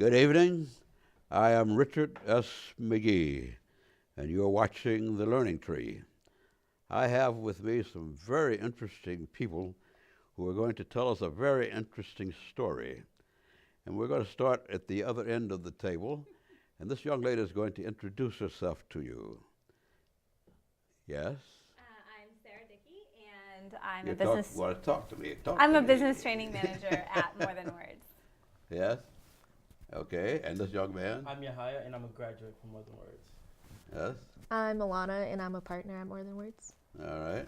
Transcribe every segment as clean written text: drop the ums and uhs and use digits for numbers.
Good evening. I am Richard S. McGee, and you're watching The Learning Tree. I have with me some very interesting people who are going to tell us a very interesting story. And we're going to start at the other end of the table, and this young lady is going to introduce herself to you. Yes? I'm Sarah Dickey, and I'm You a business. talk to me. I'm a business training manager at More Than Words. Yes? Okay, and this young man? I'm Yahaya, and I'm a graduate from More Than Words. Yes? I'm Alana, and I'm a partner at More Than Words. All right.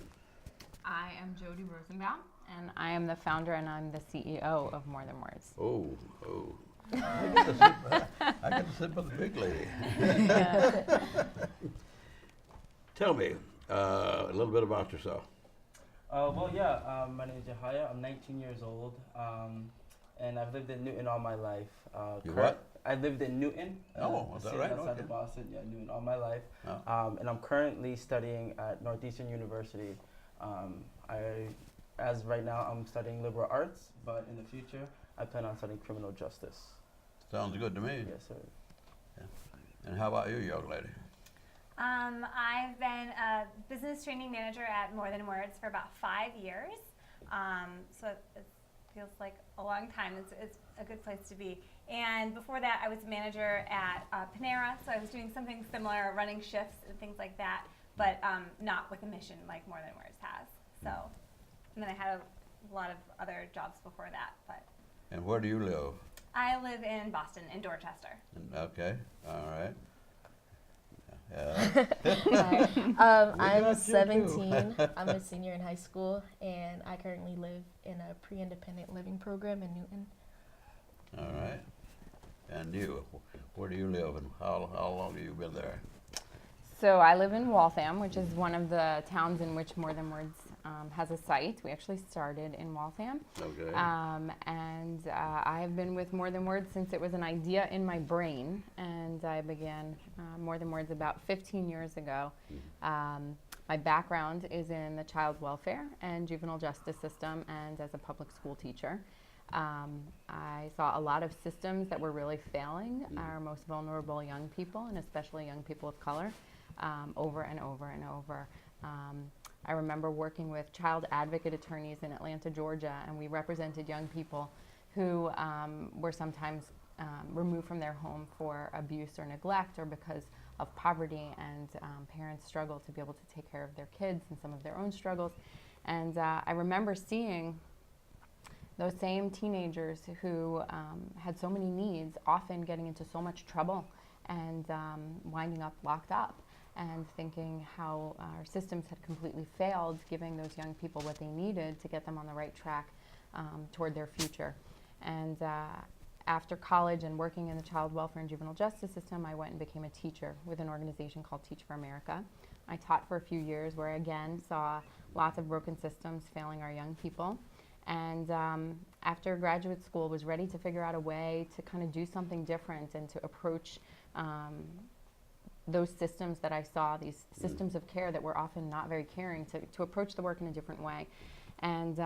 I am Jody Rosenbaum, and I am the founder and I'm the CEO of More Than Words. Oh. I get to sit with the big lady. Tell me a little bit about yourself. My name is Yahaya. I'm 19 years old, and I've lived in Newton all my life. You what? I lived in Newton. Is that right? Outside Okay. of Boston, Newton all my life. Oh. And I'm currently studying at Northeastern University. As right now, I'm studying liberal arts, but in the future, I plan on studying criminal justice. Sounds good to me. Yes, sir. Yeah. And how about you, young lady? I've been a business training manager at More Than Words for about 5 years. So it feels like a long time. It's a good place to be. And before that, I was a manager at Panera, so I was doing something similar, running shifts and things like that, but not with a mission like More Than Words has. So, and then I had a lot of other jobs before that. But And where do you live? I live in Boston, in Dorchester. Okay, all right. I'm got you, 17. I'm a senior in high school, and I currently live in a pre-independent living program in Newton. All right. And you, where do you live and how long have you been there? So I live in Waltham, which is one of the towns in which More Than Words has a site. We actually started in Waltham. Okay. I have been with More Than Words since it was an idea in my brain, and I began More Than Words about 15 years ago. My background is in the child welfare and juvenile justice system and as a public school teacher. I saw a lot of systems that were really failing our most vulnerable young people, and especially young people of color, over and over and over. I remember working with child advocate attorneys in Atlanta, Georgia, and we represented young people who were sometimes removed from their home for abuse or neglect or because of poverty, and parents struggle to be able to take care of their kids and some of their own struggles. And I remember seeing those same teenagers who had so many needs, often getting into so much trouble and winding up locked up, and thinking how our systems had completely failed giving those young people what they needed to get them on the right track toward their future. And after college and working in the child welfare and juvenile justice system, I went and became a teacher with an organization called Teach for America. I taught for a few years where I again saw lots of broken systems failing our young people. And after graduate school, was ready to figure out a way to kind of do something different and to approach those systems that I saw, these systems of care that were often not very caring, to approach the work in a different way. And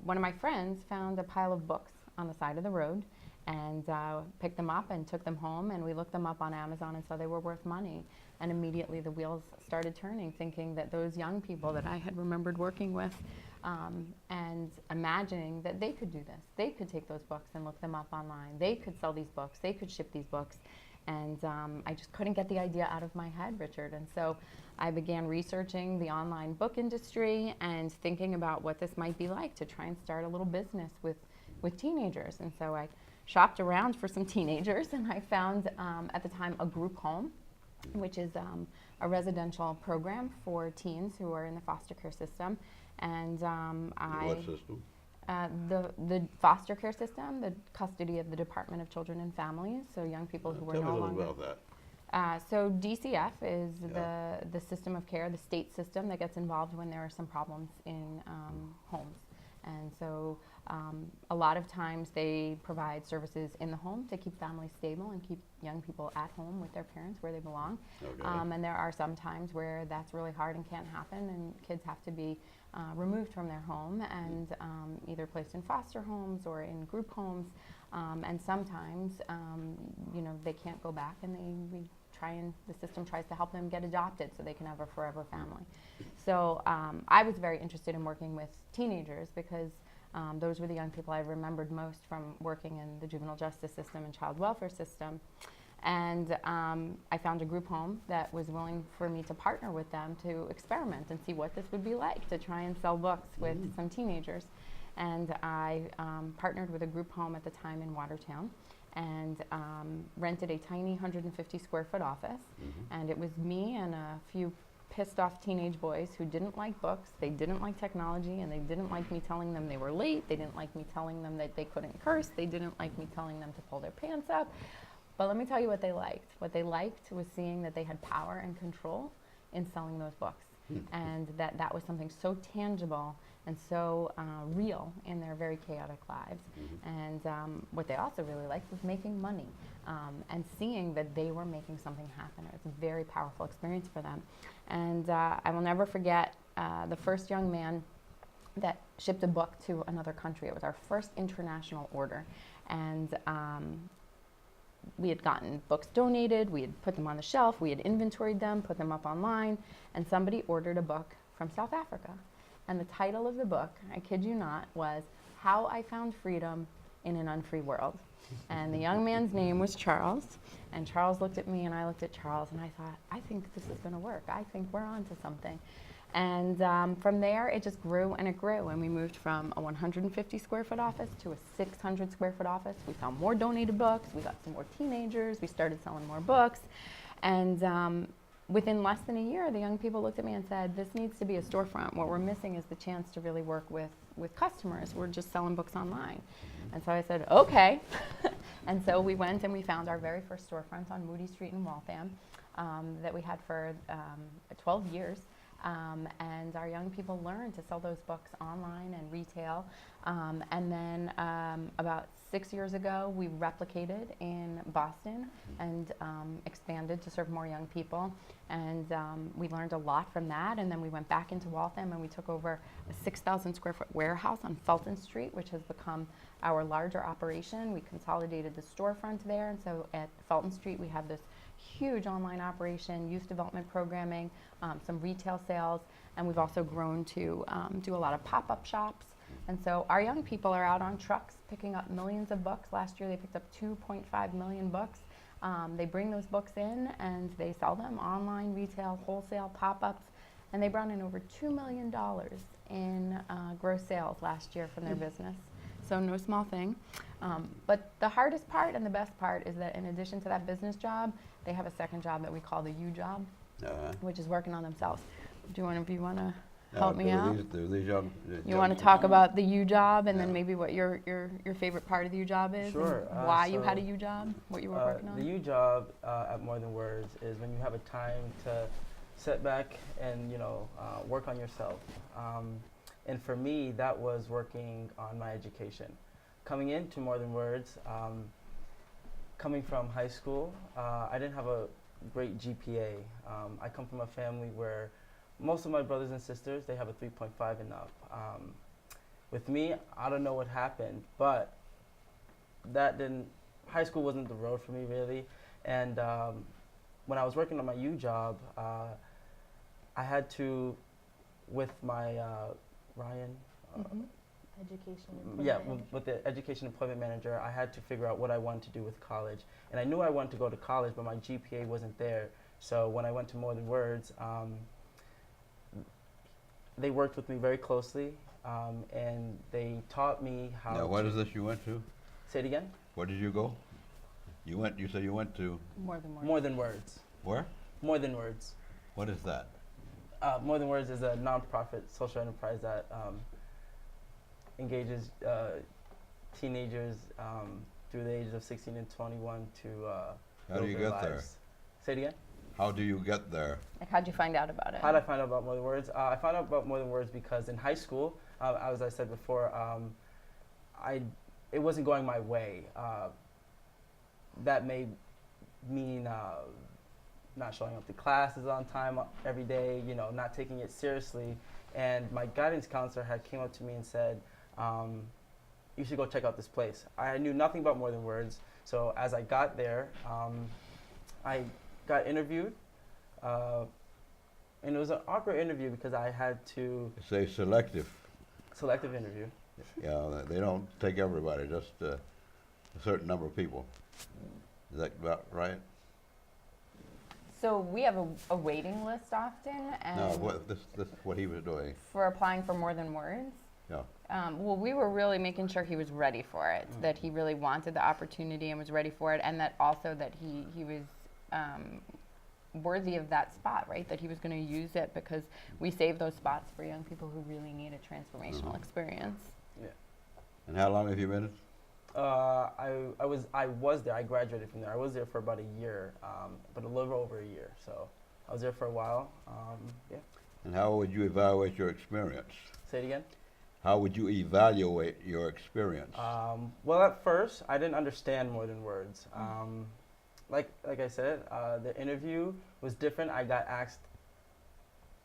one of my friends found a pile of books on the side of the road and picked them up and took them home, and we looked them up on Amazon and saw they were worth money. And immediately the wheels started turning, thinking that those young people that I had remembered working with and imagining that they could do this. They could take those books and look them up online. They could sell these books. They could ship these books. And I just couldn't get the idea out of my head, Richard. And so I began researching the online book industry and thinking about what this might be like to try and start a little business with teenagers. And so I shopped around for some teenagers, and I found at the time a group home, which is a residential program for teens who are in the foster care system. And What system? The foster care system, the custody of the Department of Children and Families, so young people who are no longer. Tell me a little about that. So DCF is the system of care, the state system that gets involved when there are some problems in homes. And so a lot of times they provide services in the home to keep families stable and keep young people at home with their parents where they belong. Okay. And there are some times where that's really hard and can't happen, and kids have to be removed from their home and either placed in foster homes or in group homes. And sometimes, they can't go back, and the system tries to help them get adopted so they can have a forever family. So I was very interested in working with teenagers because those were the young people I remembered most from working in the juvenile justice system and child welfare system. And I found a group home that was willing for me to partner with them to experiment and see what this would be like to try and sell books with some teenagers. And I partnered with a group home at the time in Watertown and rented a tiny 150 square foot office. And it was me and a few pissed off teenage boys who didn't like books, they didn't like technology, and they didn't like me telling them they were late, they didn't like me telling them that they couldn't curse, they didn't like me telling them to pull their pants up. But let me tell you what they liked. What they liked was seeing that they had power and control in selling those books. And that was something so tangible and so real in their very chaotic lives. And what they also really liked was making money and seeing that they were making something happen. It was a very powerful experience for them. And I will never forget the first young man that shipped a book to another country. It was our first international order. And we had gotten books donated, we had put them on the shelf, we had inventoried them, put them up online, and somebody ordered a book from South Africa. And the title of the book, I kid you not, was How I Found Freedom in an Unfree World. And the young man's name was Charles. And Charles looked at me and I looked at Charles and I thought, I think this is going to work. I think we're onto something. And from there, it just grew and it grew. And we moved from a 150 square foot office to a 600 square foot office. We found more donated books. We got some more teenagers. We started selling more books. And within less than a year, the young people looked at me and said, this needs to be a storefront. What we're missing is the chance to really work with customers. We're just selling books online. And so I said, okay. And so we went and we found our very first storefront on Moody Street in Waltham that we had for 12 years. And our young people learned to sell those books online and retail. And then about 6 years ago, we replicated in Boston and expanded to serve more young people. And we learned a lot from that. And then we went back into Waltham and we took over a 6,000 square foot warehouse on Felton Street, which has become our larger operation. We consolidated the storefront there. And so at Felton Street, we have this huge online operation, youth development programming, some retail sales, and we've also grown to do a lot of pop-up shops. And so our young people are out on trucks picking up millions of books. Last year they picked up 2.5 million books. They bring those books in and they sell them online, retail, wholesale, pop-ups, and they brought in over $2 million in gross sales last year from their business. So no small thing. But the hardest part and the best part is that in addition to that business job, they have a second job that we call the U job, which is working on themselves. Do one of you want to help me out? You want to talk about the U job and then maybe what your favorite part of the U job is? Sure. And why you had a U job, what you were working on? The U job at More Than Words is when you have a time to sit back and work on yourself. And for me, that was working on my education. Coming into More Than Words, coming from high school, I didn't have a great GPA. I come from a family where most of my brothers and sisters, they have a 3.5 and up. With me, I don't know what happened, but high school wasn't the road for me really. And when I was working on my U job, I had to, with my Ryan. Education. With the education employment manager, I had to figure out what I wanted to do with college. And I knew I wanted to go to college, but my GPA wasn't there. So when I went to More Than Words, they worked with me very closely, and they taught me how Now, what is this you went to? Say it again? Where did you go? You said you went to More Than Words. More Than Words. where? More Than Words. What is that? More Than Words is a nonprofit social enterprise that engages teenagers through the ages of 16 and 21 to How do you get there? Say it again? How do you get there? Like, how'd you find out about it? How did I find out about More Than Words? I found out about More Than Words because in high school, As I said before, it wasn't going my way. That may mean not showing up to classes on time every day, not taking it seriously. And my guidance counselor had came up to me and said, you should go check out this place. I knew nothing about More Than Words, so as I got there, I got interviewed, and it was an awkward interview because I had to Say selective. interview. Yeah, they don't take everybody, just a certain number of people. Is that about right? So we have a waiting list often, and No, what he was doing. for applying for More Than Words. Yeah. Well, we were really making sure he was ready for it, that he really wanted the opportunity and was ready for it, and that also that he was worthy of that spot, right? That he was going to use it because we save those spots for young people who really need a transformational experience. Yeah. And how long have you been? I was there. I graduated from there. I was there for about a year, but a little over a year. So I was there for a while. Yeah. And how would you evaluate your experience? Say it again. How would you evaluate your experience? Well, at first, I didn't understand More Than Words. Like I said, the interview was different. I got asked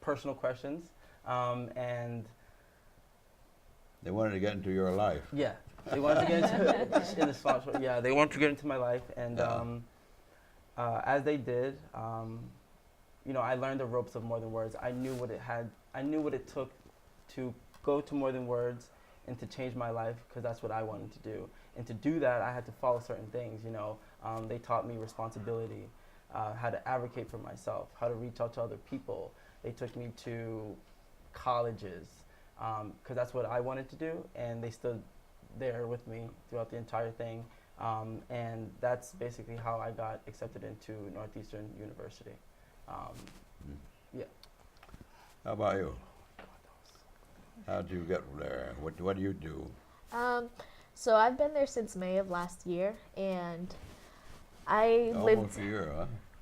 personal questions, and They wanted to get into your life. yeah, they wanted to get into in the sponsor. Yeah, they wanted to get into my life, and as they did, I learned the ropes of More Than Words. I knew what it had. I knew what it took to go to More Than Words and to change my life, because that's what I wanted to do. And to do that, I had to follow certain things. They taught me responsibility, how to advocate for myself, how to reach out to other people. They took me to colleges, because that's what I wanted to do, and they stood there with me throughout the entire thing. And that's basically how I got accepted into Northeastern University. Yeah. How about you? How'd you get there? What do you do? So I've been there since May of last year, and I Almost a year,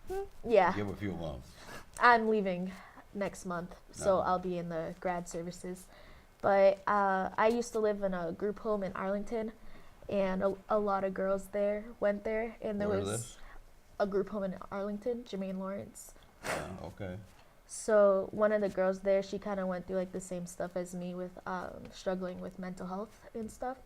huh? Yeah, Give a few months. I'm leaving next month, so Uh-huh. I'll be in the grad services. But I used to live in a group home in Arlington, and a lot of girls there went there, and there Where is was this? a group home in Arlington, Jermaine Lawrence. Okay. So one of the girls there, she kind of went through like the same stuff as me with struggling with mental health and stuff.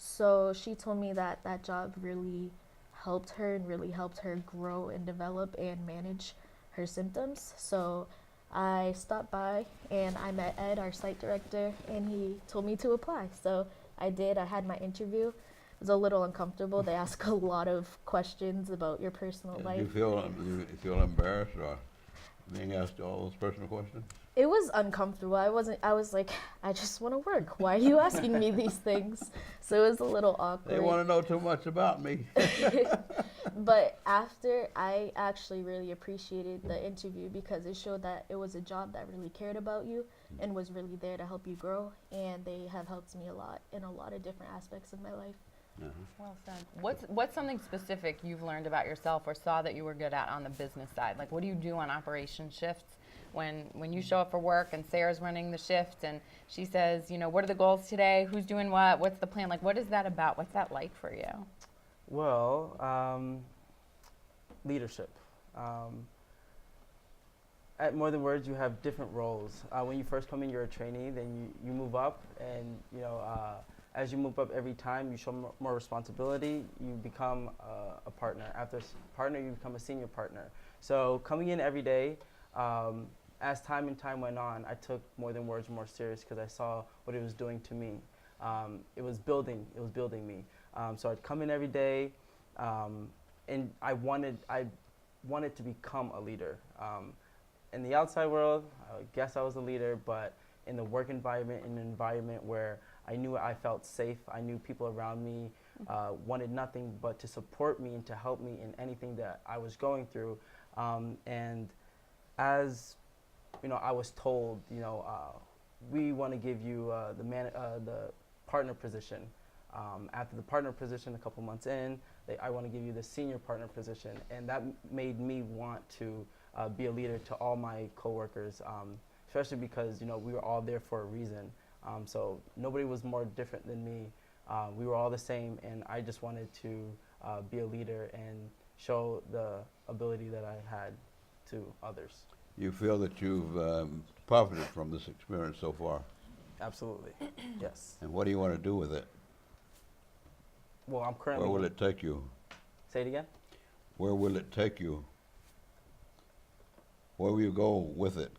So she told me that that job really helped her and really helped her grow and develop and manage her symptoms. So I stopped by and I met Ed, our site director, and he told me to apply. So I did. I had my interview. It was a little uncomfortable. They ask a lot of questions about your personal Do life. you feel embarrassed or being asked all those personal questions? It was uncomfortable. I was like, I just want to work. Why are you asking me these things? So it was a little awkward. They want to know too much about me. But after, I actually really appreciated the interview because it showed that it was a job that really cared about you and was really there to help you grow. And they have helped me a lot in a lot of different aspects of my life. Well said. What's something specific you've learned about yourself or saw that you were good at on the business side? Like, what do you do on operation shifts when you show up for work and Sarah's running the shift and she says, what are the goals today? Who's doing what? What's the plan? Like, what is that about? What's that like for you? Well, leadership. At More Than Words, you have different roles. When you first come in, you're a trainee. Then you move up, and as you move up every time, you show more responsibility. You become a partner. After partner, you become a senior partner. So coming in every day, as time and time went on, I took More Than Words more serious because I saw what it was doing to me. It was building me. So I'd come in every day, and I wanted to become a leader. In the outside world, I guess I was a leader, but in the work environment, in an environment where I knew I felt safe, I knew people around me wanted nothing but to support me and to help me in anything that I was going through. And as I was told, we want to give you the partner position. After the partner position, a couple months in, I want to give you the senior partner position, and that made me want to be a leader to all my coworkers, especially because we were all there for a reason. So nobody was more different than me. We were all the same, and I just wanted to be a leader and show the ability that I had to others. You feel that you've profited from this experience so far, Absolutely, yes. and what do you want to do with it? Well, I'm currently. Where will it take you? Say it again. Where will it take you? Where will you go with it?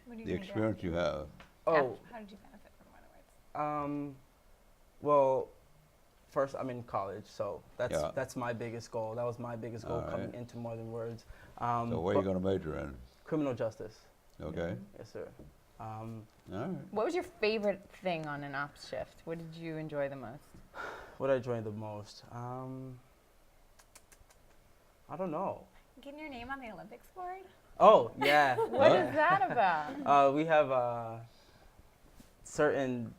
What are you The gonna do? experience you have. Oh, How did you benefit from More Than Words? well, first I'm in college, so Yeah. that's my biggest goal. That was my biggest goal All coming right. into More Than Words. So where are you going to major in? Criminal justice. Okay. Yes, sir. All right. What was your favorite thing on an ops shift? What did you enjoy the most? What I enjoy the most? I don't know. Getting your name on the Olympics board? Oh, yeah. What yeah. is that about? We have certain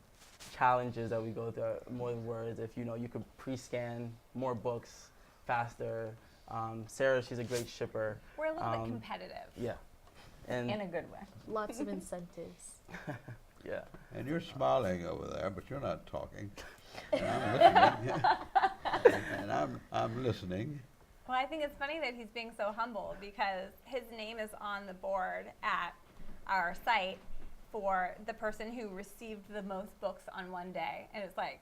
challenges that we go through at More Than Words. If you could pre-scan more books faster. Sarah, she's a great shipper. We're a little bit competitive. Yeah. And In a good way. Lots of incentives. yeah. And you're smiling over there, but you're not talking. And I'm listening. And I'm listening. Well, I think it's funny that he's being so humble because his name is on the board at our site for the person who received the most books on one day. And it's like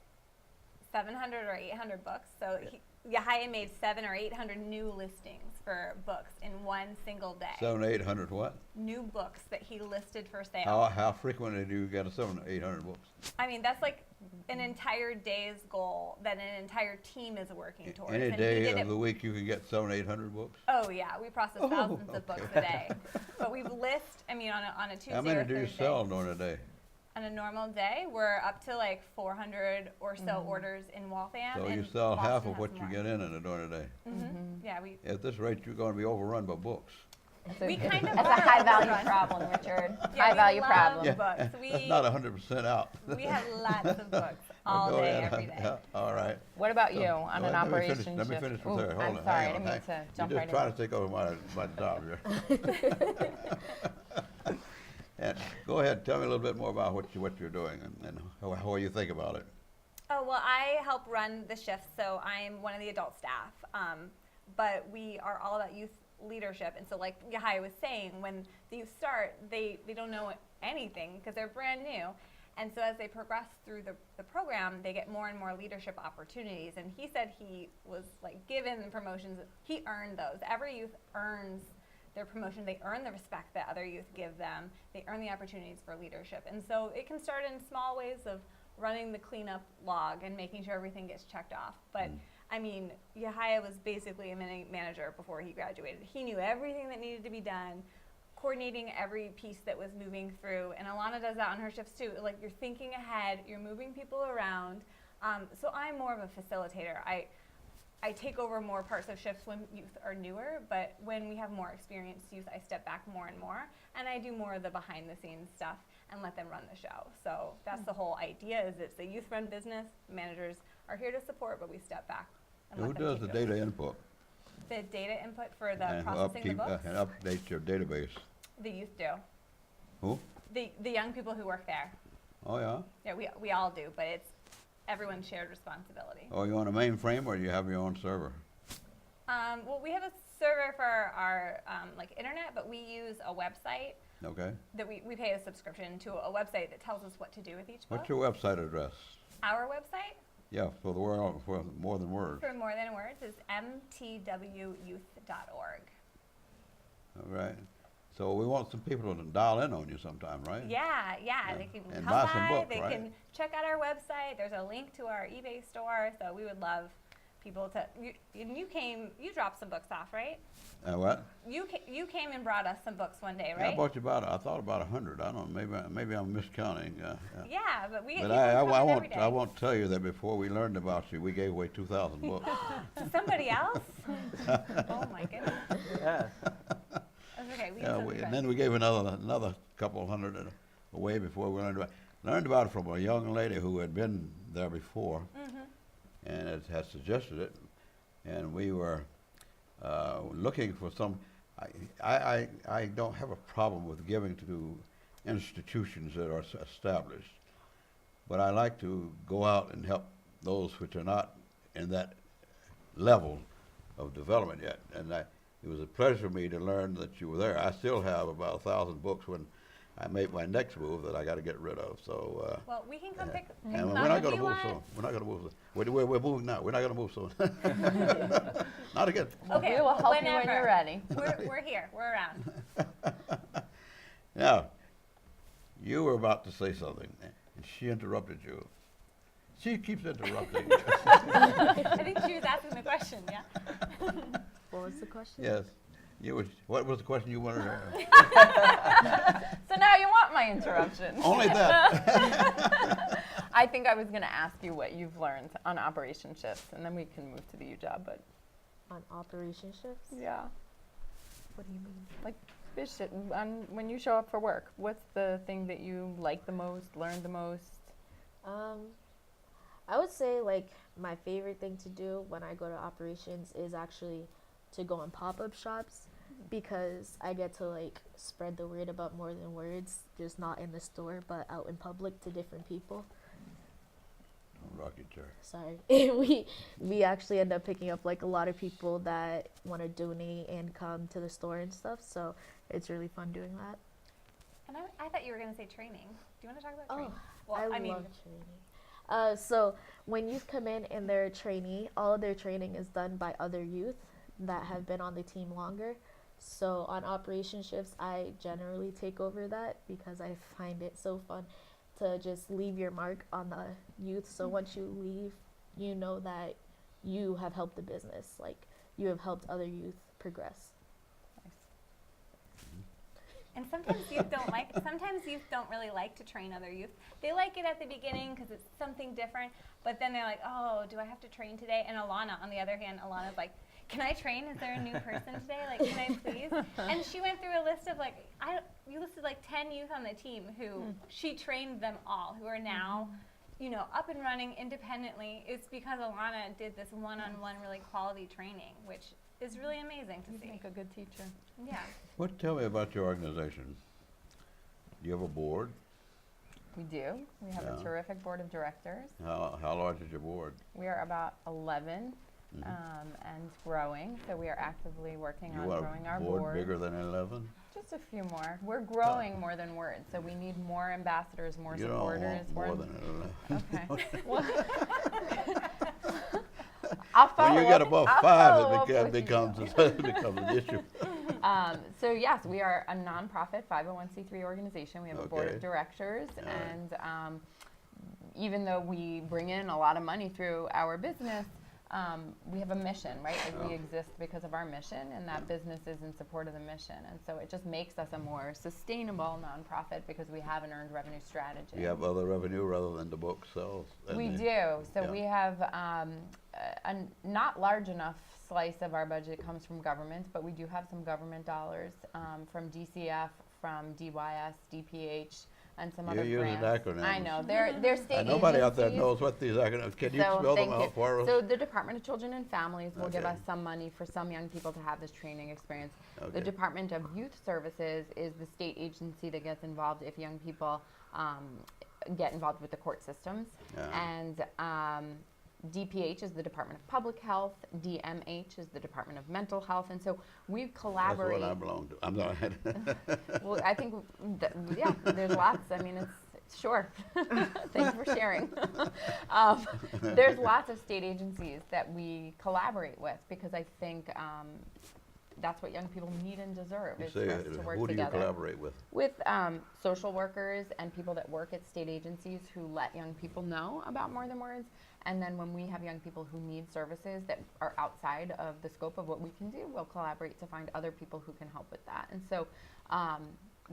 700 or 800 books. So Yahya made 700 or 800 new listings for books in one single day. 700, 800 what? New books that he listed for sale. How frequently do you get a 700, 800 books? I mean, that's like an entire day's goal that an entire team is working towards. Any And he day did of it- the week you can get 700, 800 books? Oh yeah, we process Oh, thousands of books a okay. day. But we've on a Tuesday How or many do you Thursday. sell during a day? On a normal day, we're up to like 400 or so orders in Waltham. So you and sell half Boston of what has you more. get in it during a day. Yeah, we At this rate, you're going to be overrun by books. We kind of That's are a high value overrun. problem, Richard. Yeah, High we value love problem. books. That's not 100% out. We have lots of books all Go day, ahead. every day. All right. What about So, you on an let me operation finish, Let me shift? finish with Ooh, her. Hold I'm on. sorry, hang I on. didn't mean to jump You're right just trying in. to take over my job here. And go ahead. Tell me a little bit more about what you're doing and how you think about it. Oh, well, I help run the shifts, so I'm one of the adult staff. But we are all about youth leadership. And so like Yahya was saying, when the youth start, they don't know anything because they're brand new. And so as they progress through the program, they get more and more leadership opportunities. And he said he was like given the promotions. He earned those. Every youth earns their promotion. They earn the respect that other youth give them. They earn the opportunities for leadership. And so it can start in small ways of running the cleanup log and making sure everything gets checked off. But I mean, Yahya was basically a mini manager before he graduated. He knew everything that needed to be done, coordinating every piece that was moving through. And Alana does that on her shifts too. Like, you're thinking ahead, you're moving people around. So I'm more of a facilitator. I take over more parts of shifts when youth are newer, but when we have more experienced youth, I step back more and more, and I do more of the behind the scenes stuff and let them run the show. So that's the whole idea, is it's a youth-run business. Managers are here to support, but we step back and Who let them does keep the doing data input the data input for the and processing the books? and update your database? The youth do. Who? The young people who work there. Oh, yeah? Yeah, we all do, but it's everyone's shared responsibility. Oh, you on a mainframe or you have your own server? Well, we have a server for our like internet, but we use a website Okay. that we pay a subscription to a website that tells us what to do with each book. What's your website address? Our website Yeah, for the world, for More Than Words. for More Than Words is mtwyouth.org. All right. So we want some people to dial in on you sometime, right? Yeah, Yeah. they can And come buy by, some books, they right? can check out our website. There's a link to our eBay store, so we would love people to. You dropped some books off, right? What? You came and brought us some books one day, Yeah, right? I bought you I thought about 100. I don't know, maybe I'm miscounting. Yeah, but we. But you I come in every I day. won't tell you that before we learned about you, we gave away 2,000 books. To somebody else? Oh my goodness. Yeah. That's okay. We Yeah, can and then we gave another couple hundred away before we learned about it from a young lady who had been there before, and had suggested it, and we were looking for some. I don't have a problem with giving to institutions that are established, but I like to go out and help those which are not in that level of development yet. And it was a pleasure to me to learn that you were there. I still have about 1,000 books when I make my next move that I got to get rid of. So. Well, we can come pick And them we're up not if going to you move want. soon. We're not going to move soon. We're moving now. We're not going to move soon. Not again. Okay, We will help you whenever. when you're ready. We're here. We're around. Now, you were about to say something, and she interrupted you. She keeps interrupting. I think she was asking the question, yeah? What was the question? Yes. What was the question you wanted to ask? So now you want my interruption. Only that. I think I was going to ask you what you've learned on operation shifts, and then we can move to the U job. But On operation shifts? yeah, What do you mean? like when you show up for work, what's the thing that you like the most, learned the most? I would say like my favorite thing to do when I go to operations is actually to go in pop-up shops, because I get to like spread the word about More Than Words, just not in the store but out in public to different people. Rocking chair. Sorry. we actually end up picking up like a lot of people that want to donate and come to the store and stuff, so it's really fun doing that. And I thought you were going to say training. Do you want to talk about training? Oh, I mean, love training. So when youth come in and they're a trainee, all of their training is done by other youth that have been on the team longer. So on operation shifts, I generally take over that because I find it so fun to just leave your mark on the youth. So once you leave, you know that you have helped the business, like you have helped other youth progress. and sometimes youth don't really like to train other youth. They like it at the beginning because it's something different, but then they're like, oh, do I have to train today? And Alana, on the other hand, Alana's like, can I train? Is there a new person today? Like, can I please? And she went through a list of you listed like 10 youth on the team who she trained them all, who are now, up and running independently. It's because Alana did this one-on-one really quality training, which is really amazing to You see. make a good teacher. Yeah. Tell me about your organization. Do you have a board? We do. We have Yeah. a terrific board of directors. How large is your board? We are about 11 and growing, so we are actively working You on want growing a our board board. bigger than 11? Just a few more. We're growing More Than Words, so we need more ambassadors, more You don't supporters. want more than 11. Okay. Well, I'll follow When you get up- above I'll 5, follow it up with you. becomes an issue. So yes, we are a nonprofit 501c3 organization. We have a board Okay. of directors, All right. and even though we bring in a lot of money through our business, we have a mission, right? Like we exist because of our mission, and that business is in support of the mission. And so it just makes us a more sustainable nonprofit because we have an earned revenue strategy. You have other revenue rather than the book sales? We do. So yeah. we have a not large enough slice of our budget comes from government, but we do have some government dollars from DCF, from DYS, DPH, and some other You're using grants. acronyms. I know. They're state Nobody out there agencies. knows what these acronyms. Can you So spell them thank out you. for us? So the Department of Children and Families will give Okay. us some money for some young people to have this training experience. Okay. The Department of Youth Services is the state agency that gets involved if young people get involved with the court systems. Yeah. And DPH is the Department of Public Health. DMH is the Department of Mental Health. And so we That's collaborate. what I belong to. I'm not. Well, I think, yeah, there's lots. I mean, it's sure. Thanks for sharing. There's lots of state agencies that we collaborate with because I think that's what young people need and deserve is Say, for us to work who do you together. collaborate with? With social workers and people that work at state agencies who let young people know about More Than Words. And then when we have young people who need services that are outside of the scope of what we can do, we'll collaborate to find other people who can help with that. And so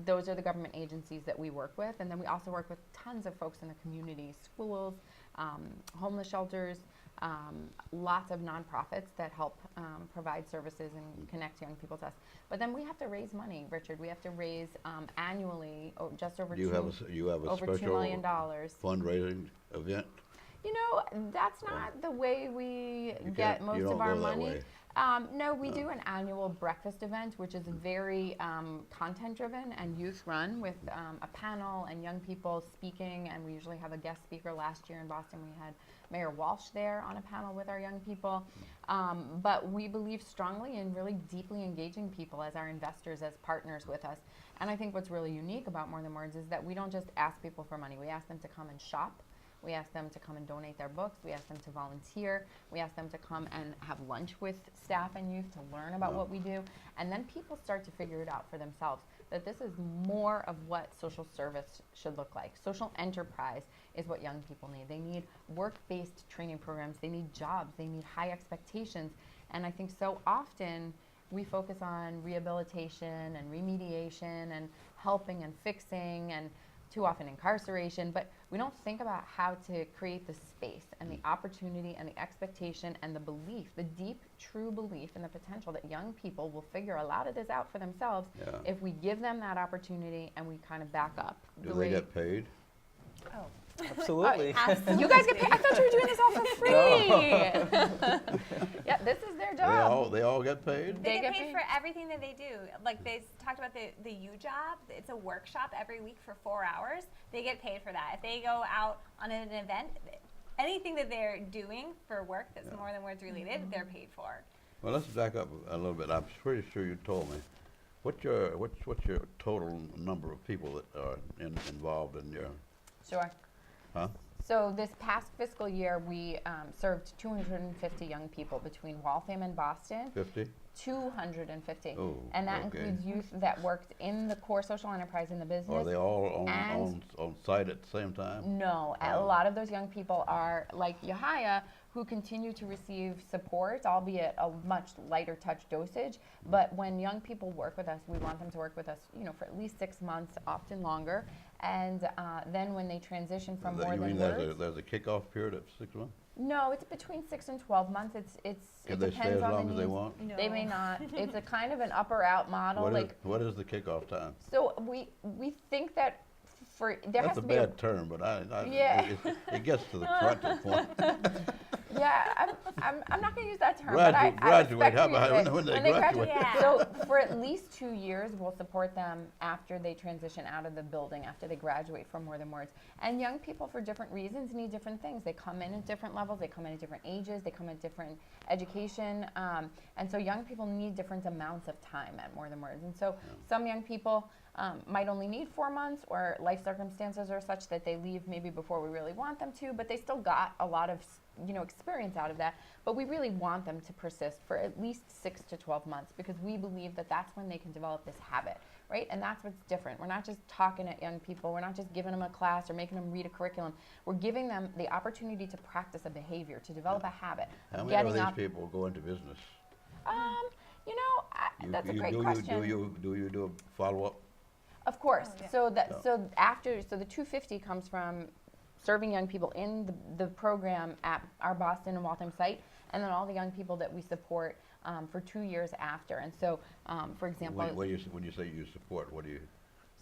those are the government agencies that we work with. And then we also work with tons of folks in the community, schools, homeless shelters, lots of nonprofits that help provide services and connect young people to us. But then we have to raise money, Richard. We have to raise annually just over You have a over $2 special million. fundraising event? You know, that's not the way we You get can't- most you of don't our go that money. way. No, we do an annual breakfast event, which is very content-driven and youth-run with a panel and young people speaking, and we usually have a guest speaker. Last year in Boston, we had Mayor Walsh there on a panel with our young people. But we believe strongly in really deeply engaging people as our investors, as partners with us. And I think what's really unique about More Than Words is that we don't just ask people for money. We ask them to come and shop. We ask them to come and donate their books. We ask them to volunteer. We ask them to come and have lunch with staff and youth to learn about what we do. And then people start to figure it out for themselves, that this is more of what social service should look like. Social enterprise is what young people need. They need work-based training programs. They need jobs. They need high expectations. And I think so often we focus on rehabilitation and remediation and helping and fixing and too often incarceration, but we don't think about how to create the space and the opportunity and the expectation and the belief, the deep, true belief in the potential that young people will figure a lot of this out for themselves if we give them that opportunity and we kind of back up. Do they get paid? Oh. Absolutely. You guys get paid? I thought you were doing this all for free. Yeah, this is their job. They all get paid? They get paid for everything that they do. Like they talked about the U job. It's a workshop every week for 4 hours. They get paid for that. If they go out on an event, anything that they're doing for work that's More Than Words related, they're paid for. Well, let's back up a little bit. I'm pretty sure you told me. What's your total number of people that are involved in your? Sure. Huh? So this past fiscal year, we served 250 young people between Waltham and Boston. 50? 250. Oh, and that okay. includes youth that worked in the core social enterprise in the business. Are they all on site at the same time? No, a lot of those young people are like Yahaya, who continue to receive support, albeit a much lighter touch dosage. But when young people work with us, we want them to work with us, for at least 6 months, often longer. And then when they transition from More Than Words, there's a kickoff period of 6 months? no, it's between 6 and 12 months. It Can they stay depends as on long the as they needs. want? No. They may not. It's a kind of an up or out model. What is the kickoff time? So we think that there That's has a to be bad term, but Yeah. it gets to the crunch of the point. Yeah, I'm not going to use that term. Graduate, but I respect how who about uses it. when they graduate? graduate? Yeah. So for at least 2 years, we'll support them after they transition out of the building, after they graduate from More Than Words. And young people, for different reasons, need different things. They come in at different levels. They come in at different ages. They come at different education. And so young people need different amounts of time at More Than Words. And so some young people might only need 4 months, or life circumstances are such that they leave maybe before we really want them to, but they still got a lot of experience out of that. But we really want them to persist for at least 6 to 12 months, because we believe that that's when they can develop this habit, right? And that's what's different. We're not just talking at young people. We're not just giving them a class or making them read a curriculum. We're giving them the opportunity to practice a behavior, to develop a habit. How many of these people go into business? That's a great question. Do you do a follow-up? Of course. Oh, yeah. So the 250 comes from serving young people in the program at our Boston and Waltham site, and then all the young people that we support for 2 years after. And so, for example, When you say you support, what do you?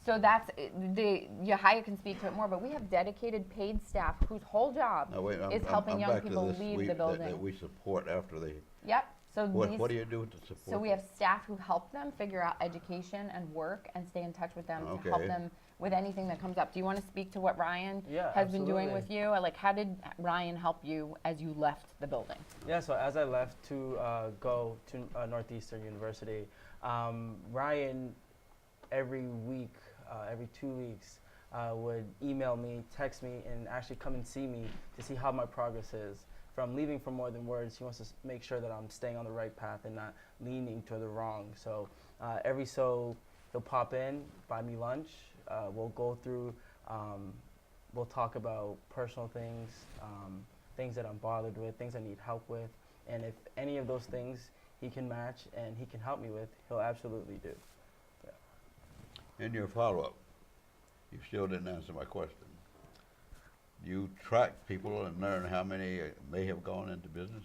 so that's Yahaya can speak to it more, but we have dedicated paid staff whose whole job is helping young people leave the building. That we support after they. Yep. So What do you do to support? So we have staff who help them figure out education and work and stay in touch with them to help them with anything that comes up. Do you want to speak to what Ryan has been doing with you? Like, how did Ryan help you as you left the building? Yeah, so as I left to go to Northeastern University, Ryan every week, every 2 weeks, would email me, text me, and actually come and see me to see how my progress is. From leaving for More Than Words, he wants to make sure that I'm staying on the right path and not leaning to the wrong. So every so he'll pop in, buy me lunch. We'll go through, we'll talk about personal things, things that I'm bothered with, things I need help with. And if any of those things he can match and he can help me with, he'll absolutely do. Yeah. In your follow-up, you still didn't answer my question. You track people and learn how many may have gone into business?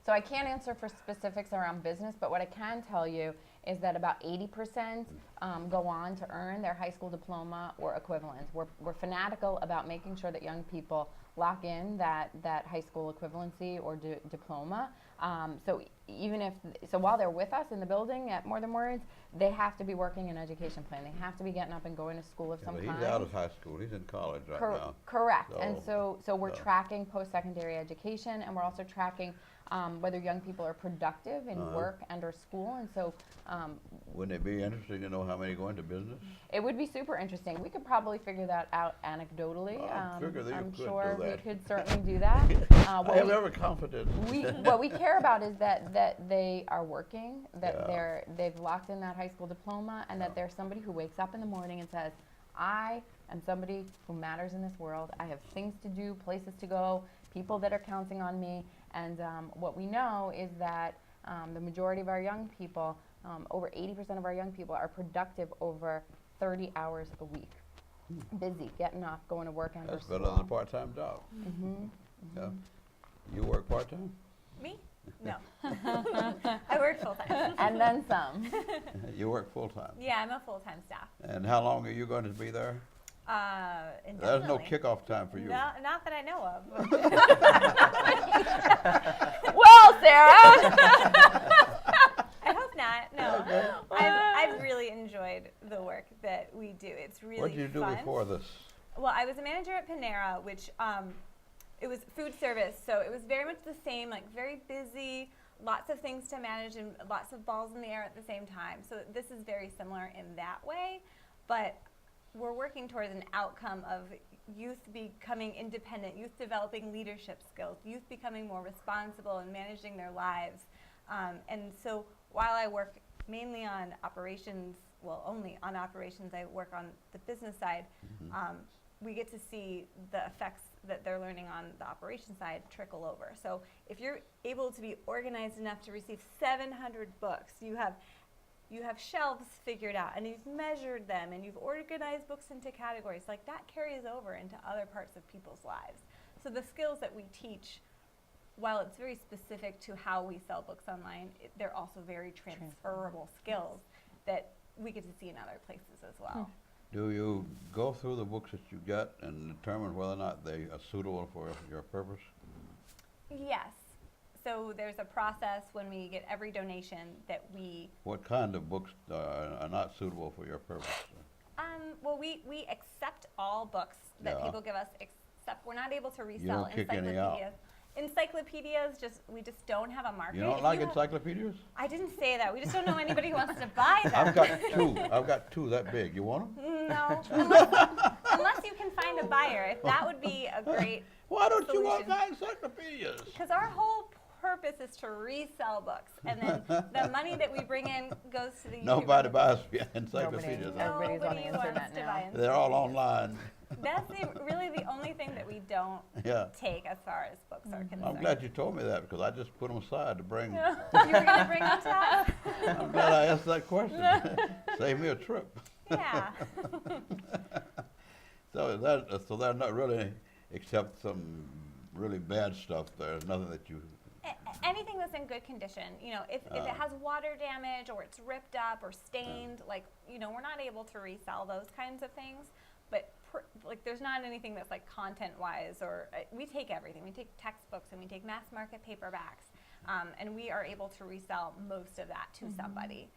So I can't answer for specifics around business, but what I can tell you is that about 80% go on to earn their high school diploma or equivalent. We're fanatical about making sure that young people lock in that high school equivalency or diploma. So while they're with us in the building at More Than Words, they have to be working an education plan. They have to be getting up and going to school of some But kind. he's out of high school. He's in college right now. Correct. And so we're so- tracking post-secondary education, and we're also tracking whether young people are productive in work and or school. And so Wouldn't it be interesting to know how many go into business? it would be super interesting. We could probably figure that out anecdotally. Well, I figure that you I'm could sure do we that. could certainly do that. I have every confidence. What we care about is that they are working, that Yeah. they've locked in that high school diploma, and that they're somebody who wakes up in the morning and says, I am somebody who matters in this world. I have things to do, places to go, people that are counting on me. And what we know is that the majority of our young people, over 80% of our young people, are productive over 30 hours a week. Busy, getting up, going to work and or That's school. better than a part-time job. Yeah. You work part-time? Me? No. I work full-time. And then some. You work full-time. Yeah, I'm a full-time staff. And how long are you going to be there? There's no Indefinitely. kickoff time for you. No, not that I know of. Well, Sarah! I hope not. No, I've really enjoyed the work that we do. It's really What did you do fun. before this? Well, I was a manager at Panera, which it was food service, so it was very much the same, like very busy, lots of things to manage and lots of balls in the air at the same time. So this is very similar in that way, but we're working towards an outcome of youth becoming independent, youth developing leadership skills, youth becoming more responsible and managing their lives. And so while I work mainly on operations, well, only on operations, I work on the business side, we get to see the effects that they're learning on the operation side trickle over. So if you're able to be organized enough to receive 700 books, you have shelves figured out and you've measured them and you've organized books into categories, like that carries over into other parts of people's lives. So the skills that we teach, while it's very specific to how we sell books online, they're also very transferable skills that we get to see in other places as well. Do you go through the books that you get and determine whether or not they are suitable for your purpose? Yes. So there's a process when we get every donation that we, What kind of books are not suitable for your purpose? well, we accept all books that Yeah. people give us, except we're not able to resell don't kick any out. encyclopedias. Encyclopedias, we just don't have a market. You don't If like have- encyclopedias? I didn't say that. We just don't know anybody who wants to buy them. I've got two. I've got two that big. You want them? No, unless you can find a buyer. If that would be a great, Why don't you want Solution. my encyclopedias? because our whole purpose is to resell books, and then the money that we bring in goes to the YouTube. Nobody buys encyclopedias. Nobody. Everybody's on the wants internet to now. buy They're all online. That's really the only thing that we don't Yeah. take as far as books are concerned. I'm glad you told me that because I just put them aside to bring. You were going to bring up that? I'm glad I asked that question. Save me a trip. Yeah. So they're not really, except some really bad stuff. There's nothing that you. Anything that's in good condition, if it has water damage or it's ripped up or stained, we're not able to resell those kinds of things. But there's not anything that's like content-wise, or we take everything. We take textbooks and we take mass market paperbacks, and we are able to resell most of that to somebody.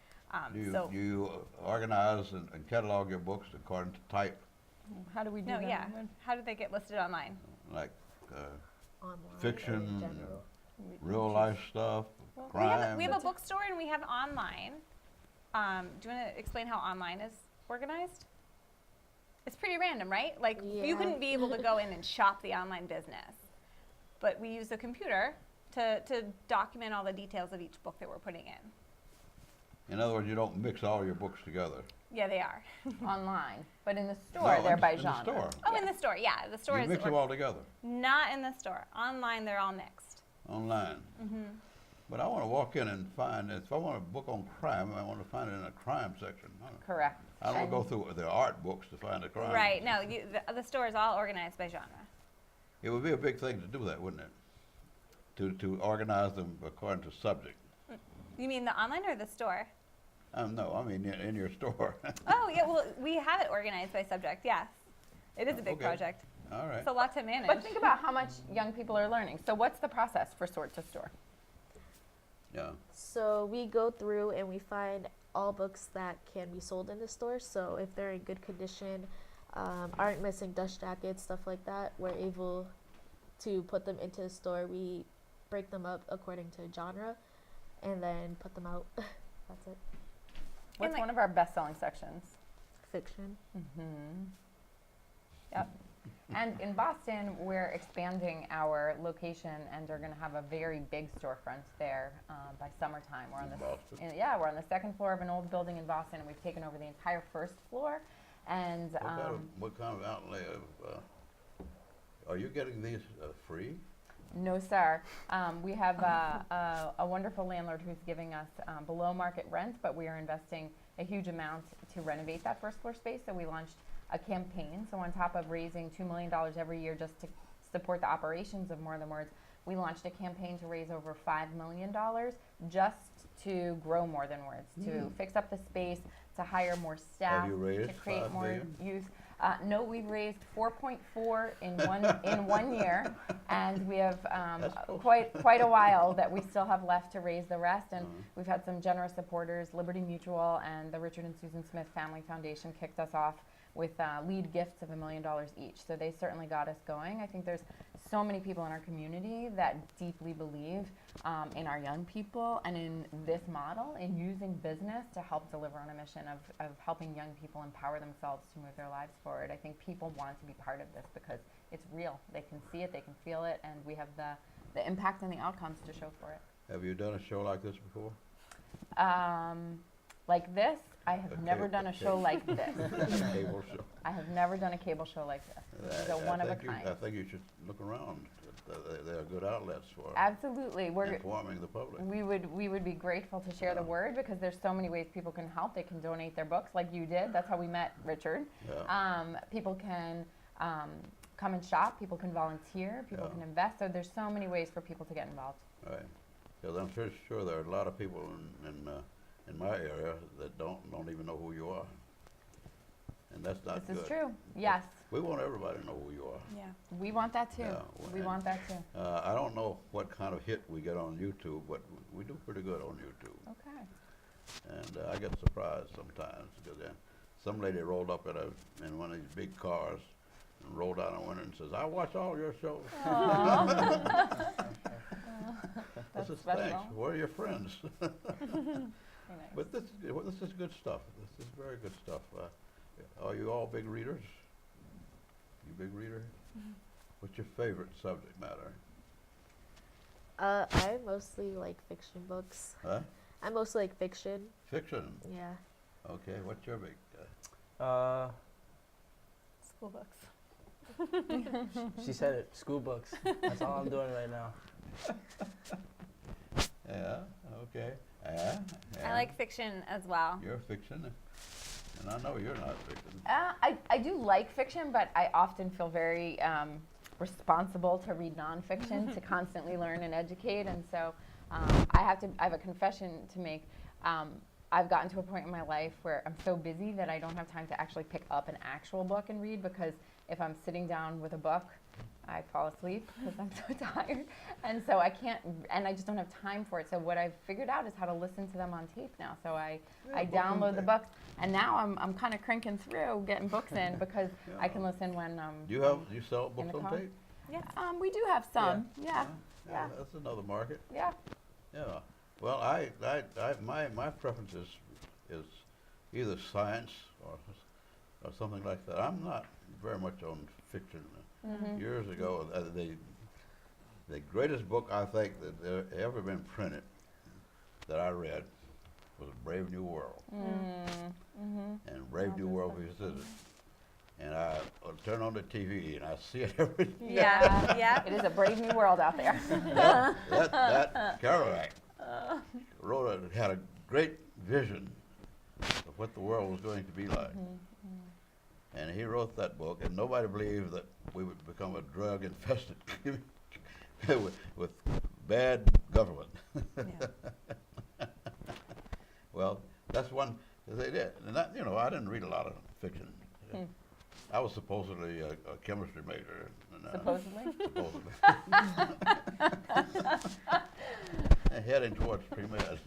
Do you organize and catalog your books according to type, How do we do No, that? yeah. How do they get listed online? like Online or fiction, in general. real life stuff, We crime? have a bookstore and we have online. Do you want to explain how online is organized? It's pretty random, right? Like you Yeah. couldn't be able to go in and shop the online business, but we use a computer to document all the details of each book that we're putting in. In other words, you don't mix all your books together. Yeah, they are. Online, but in the store No, they're in by the genre. store. Oh, in the store, yeah. The store You is mix them all together not in the store. Online, they're all mixed. online. But I want to walk in and find, if I want a book on crime, I want to find it in a crime section. Correct. I don't And go through the art books to find a crime. Right. No, the store is all organized by genre. It would be a big thing to do that, wouldn't it? To organize them according to subject. You mean the online or the store? No, I mean in your store. Oh, yeah, well, we have it organized by subject, yes. It is a big Okay. project. All right. It's a lot to manage. But think about how much young people are learning. So what's the process for Sort to Store? Yeah. So we go through and we find all books that can be sold in the store. So if they're in good condition, aren't missing dust jackets, stuff like that, we're able to put them into the store. We break them up according to genre and then put them out. That's it. What's like- one of our best-selling sections? Fiction. Yep. And in Boston, we're expanding our location and are going to have a very big storefront there by summertime. We're on In the Boston? we're on the second floor of an old building in Boston, and we've taken over the entire first floor. And What kind of outlay of, are you getting these free? no, sir. We have a wonderful landlord who's giving us below market rent, but we are investing a huge amount to renovate that first floor space. So we launched a campaign. So on top of raising $2 million every year just to support the operations of More Than Words, we launched a campaign to raise over $5 million just to grow More Than Words, to fix up the space, to hire more staff, you raised to create $5 more million? use. No, we've raised 4.4 in one year, and we have That's close. quite a while that we still have left to raise the rest. And we've had some generous supporters. Liberty Mutual and the Richard and Susan Smith Family Foundation kicked us off with lead gifts of $1 million each. So they certainly got us going. I think there's so many people in our community that deeply believe in our young people and in this model, in using business to help deliver on a mission of helping young people empower themselves to move their lives forward. I think people want to be part of this because it's real. They can see it, they can feel it, and we have the impact and the outcomes to show for it. Have you done a show like this before? Like this, I have never done a show like this. Cable show? I have never done a cable show like this. It's a one of a kind. I think you should look around. They're good outlets for Absolutely. informing the public. We would be grateful to share the word because there's so many ways people can help. They can donate their books like you did. That's how we met Richard. Yeah. People can come and shop. People can volunteer. People Yeah. can invest. So there's so many ways for people to get involved. Right. Because I'm sure there are a lot of people in my area that don't even know who you are. And that's not good. This is true. Yes. We want everybody to know who you are. Yeah. We want that too. Yeah, We and- want that too. I don't know what kind of hit we get on YouTube, but we do pretty good on YouTube. Okay. And I get surprised sometimes because some lady rolled up in one of these big cars and rolled down the window and says, "I watch all your shows." I That's says, special. "Thanks. Where are your friends?" Very nice. But this is good stuff. This is very good stuff. Are you all big readers? You big reader? What's your favorite subject matter? I mostly like fiction books. Huh? I mostly like fiction. Fiction. Yeah. Okay. What's your big? School books. She said it. School books. That's all I'm doing right now. Yeah. Okay. Yeah. I like fiction as well. You're fiction, and I know you're not fiction. I do like fiction, but I often feel very responsible to read nonfiction to constantly learn and educate. And so I have a confession to make. I've gotten to a point in my life where I'm so busy that I don't have time to actually pick up an actual book and read, because if I'm sitting down with a book, I fall asleep because I'm so tired. And so I can't, and I just don't have time for it. So what I've figured out is how to listen to them on tape now. So I book on download the tape. books, and now I'm kind of cranking through getting books in because I can listen when Do you sell in books the on car? tape? Yes. we do have some. Yeah. Yeah. That's another market. Yeah. Yeah. Well, my preference is either science or something like that. I'm not very much on fiction. Years ago, the greatest book I think that there ever been printed that I read was Brave New World. And Brave New World Revisited. And I turn on the TV and I see it every day. Yeah. Yeah. It is a brave new world out there. That Kerouac had a great vision of what the world was going to be like. And he wrote that book, and nobody believed that we would become a drug-infested with bad government. Yeah. Well, that's one did. And that, I didn't read a lot of fiction. I was supposedly a chemistry major. And, Supposedly? supposedly. Heading towards pre-med.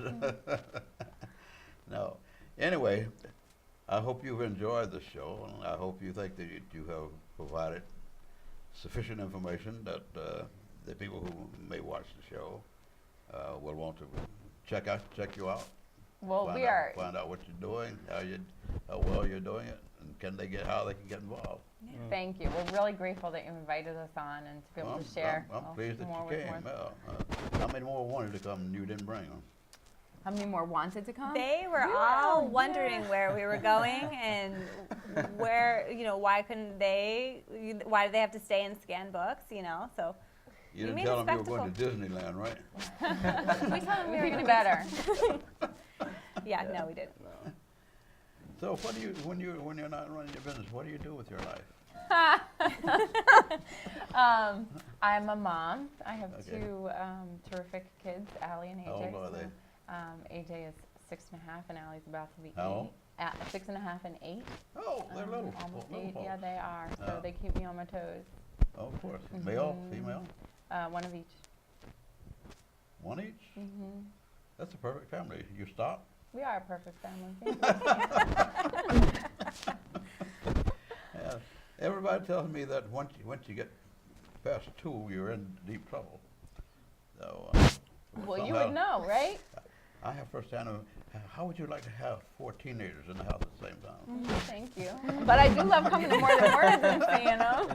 No. Anyway, I hope you've enjoyed the show, and I hope you think that you have provided sufficient information that the people who may watch the show will want to check you out. Well, Find out what you're doing, how well you're doing it, and how they can get involved. Thank you. We're really grateful that you invited us on and to be able to share. I'm pleased that more you with came. more. How many more wanted to come and you didn't bring them? How many more wanted to come? They were all wondering where we were going and why couldn't why did they have to stay and scan books, so. You didn't made tell a them you were going to Disneyland, right? We told them we were Even going to better. Yeah, no, we didn't. No. So what do you, when you're not running your business, what do you do with your life? I'm a mom. I have Okay. 2 terrific kids, Allie and AJ. How old are they? AJ is 6.5 and Allie's about to be 8. How old? 6.5 and 8. Oh, they're little. Almost little 8. folks. Yeah, they are. So Oh. they keep me on my toes. Oh, of course. Male, female, One of each. one each. Hmm That's a perfect family. You stop. We are a perfect family. Yeah. Everybody tells me that once you get past 2, you're in deep trouble. So. Well, you somehow- would know, right? I have firsthand. How would you like to have 4 teenagers in the house at the same time? Thank you. But I do love coming to More Than Words and seeing them.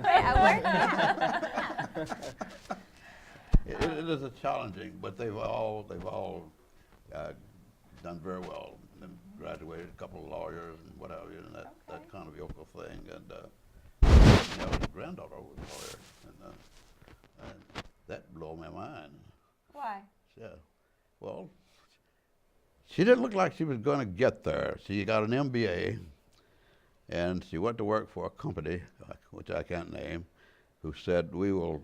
It is a challenging, but they've all done very well. And graduated, a couple of lawyers and what have you, and that kind of yokel thing. And his granddaughter was a lawyer, and that blew my mind. Why? Yeah, well, she didn't look like she was going to get there. She got an MBA, and she went to work for a company, which I can't name, who said, we will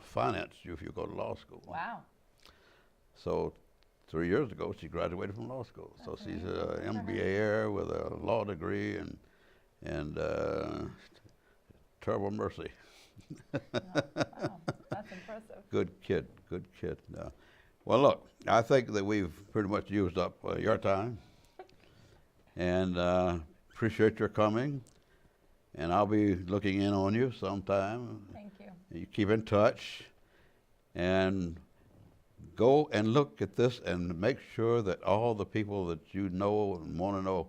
finance you if you go to law school. Wow. So 3 years ago, she graduated from law school. So she's an MBA with a law degree and terrible mercy. Wow. That's impressive. Good kid. No. Well, look, I think that we've pretty much used up your time, and appreciate your coming. And I'll be looking in on you sometime. Thank you. You keep in touch, and go and look at this and make sure that all the people that you know and want to know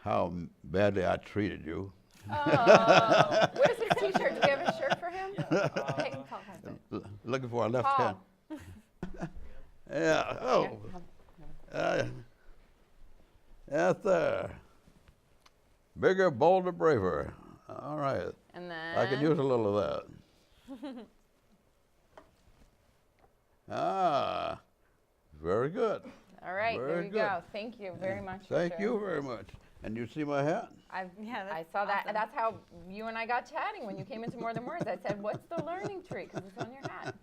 how badly I treated you. Oh, where's his T-shirt? Do we have a shirt for him? Hey, Looking for a left Paul. hand. Yeah. Oh. Yes, there. Bigger, bolder, braver. All right. And then I can use a little of that. Very good. All right, there Very you good. go. Thank you very much. Thank Richard. you very much. And you see my hat? I That's saw that. awesome. That's how you and I got chatting when you came into More Than Words. I said, "What's the learning tree?" Because it's on your hat.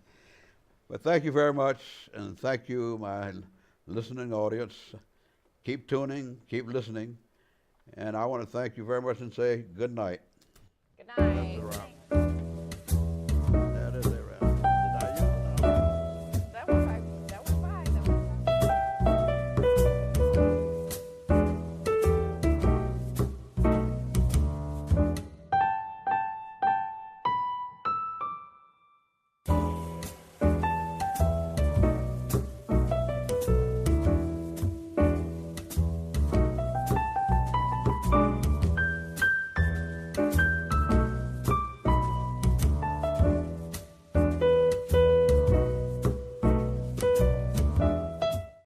But thank you very much, and thank you, my listening audience. Keep tuning, keep listening, and I want to thank you very much and say good night. Good night.